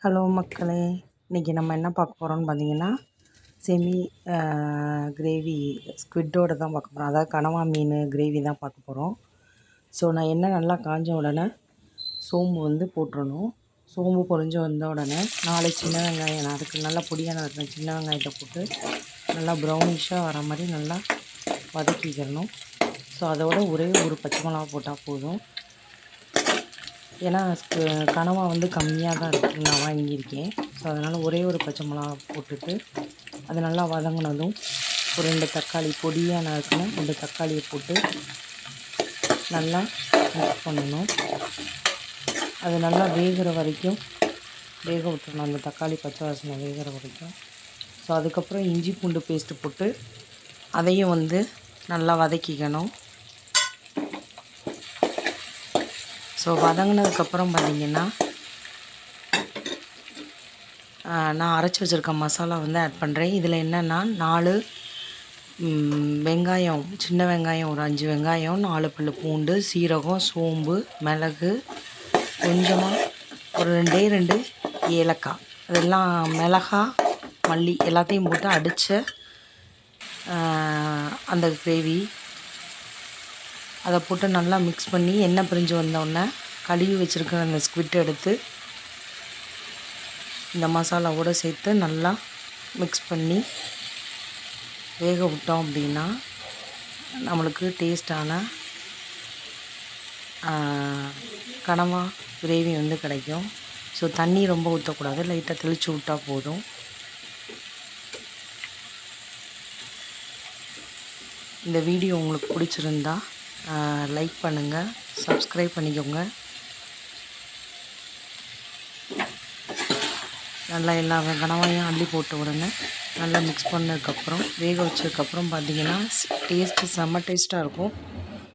Hello மக்களே, இன்றைக்கி நம்ம என்ன பார்க்க போகிறோம்னு பார்த்தீங்கன்னா, செமி கிரேவி ஸ்குவிட்டோட தான் பார்க்க போகிறோம். அதாவது கனவா மீன் கிரேவி தான் பார்க்க போகிறோம். ஸோ நான் எண்ணெய் நல்லா காஞ்ச உடனே சோம்பு போட்டுறணும். சோம்பு பொரிஞ்சு வந்த உடனே 4 சின்ன வெங்காயம், நான் அதுக்கு நல்லா பொடியாக நறுக்கின சின்ன வெங்காயத்தை போட்டு நல்லா ப்ரௌனிஷாக வர மாதிரி நல்லா வதக்கிக்கிறணும். ஸோ அதோட ஒரே ஒரு பச்சை மிளகா போட்டால் போதும். ஏன்னா கனவா கம்மியாக தான் இருக்குது, நான் வாங்கியிருக்கேன். ஸோ அதனால் ஒரே ஒரு பச்சை மிளகா போட்டுட்டு அது நல்லா வதங்கினதும் ஒரு 2 தக்காளி பொடியாக நறுக்கின 2 தக்காளியை போட்டு நல்லா மிக்ஸ் பண்ணணும். அது நல்லா வேகிற வரைக்கும் வேக விட்டுறணும், அந்த தக்காளி பச்சை வாசனை வேகிற வரைக்கும். ஸோ அதுக்கப்புறம் இஞ்சி பூண்டு பேஸ்ட்டு போட்டு அதையும் நல்லா வதக்கிக்கணும். ஸோ வதங்கினதுக்கப்புறம் பார்த்திங்கன்னா நான் அரைச்சி வச்சுருக்க மசாலா ஆட் பண்ணுறேன். இதில் என்னென்னா 4 வெங்காயம், சின்ன வெங்காயம் ஒரு 5 வெங்காயம், 4 பல்லு பூண்டு, சீரகம், சோம்பு, மிளகு, கொஞ்சமாக ஒரு 2 ஏலக்காய், அதெல்லாம் மிளகா, மல்லி எல்லாத்தையும் போட்டு அடித்த அந்த கிரேவி. அதை போட்டு நல்லா மிக்ஸ் பண்ணி எண்ணெய் பிரிஞ்சு வந்தோடனே கழுவி வச்சுருக்கிற அந்த ஸ்குவிட் எடுத்து இந்த மசாலாவோடு சேர்த்து நல்லா மிக்ஸ் பண்ணி வேக விட்டோம் அப்படின்னா நம்மளுக்கு டேஸ்டான கனவா கிரேவி கிடைக்கும். ஸோ தண்ணி ரொம்ப ஊற்றக்கூடாது, லைட்டாக தெளித்து விட்டால் போதும். இந்த வீடியோ உங்களுக்கு பிடிச்சிருந்தா லைக் பண்ணுங்கள், சப்ஸ்கிரைப் பண்ணிக்கோங்க. நல்லா எல்லா கனவாயும் அள்ளி போட்ட உடனே நல்லா மிக்ஸ் பண்ணதுக்கப்புறம் வேக வச்சதுக்கப்புறம் பார்த்திங்கன்னா டேஸ்ட்டு செம்ம டேஸ்ட்டாக இருக்கும்.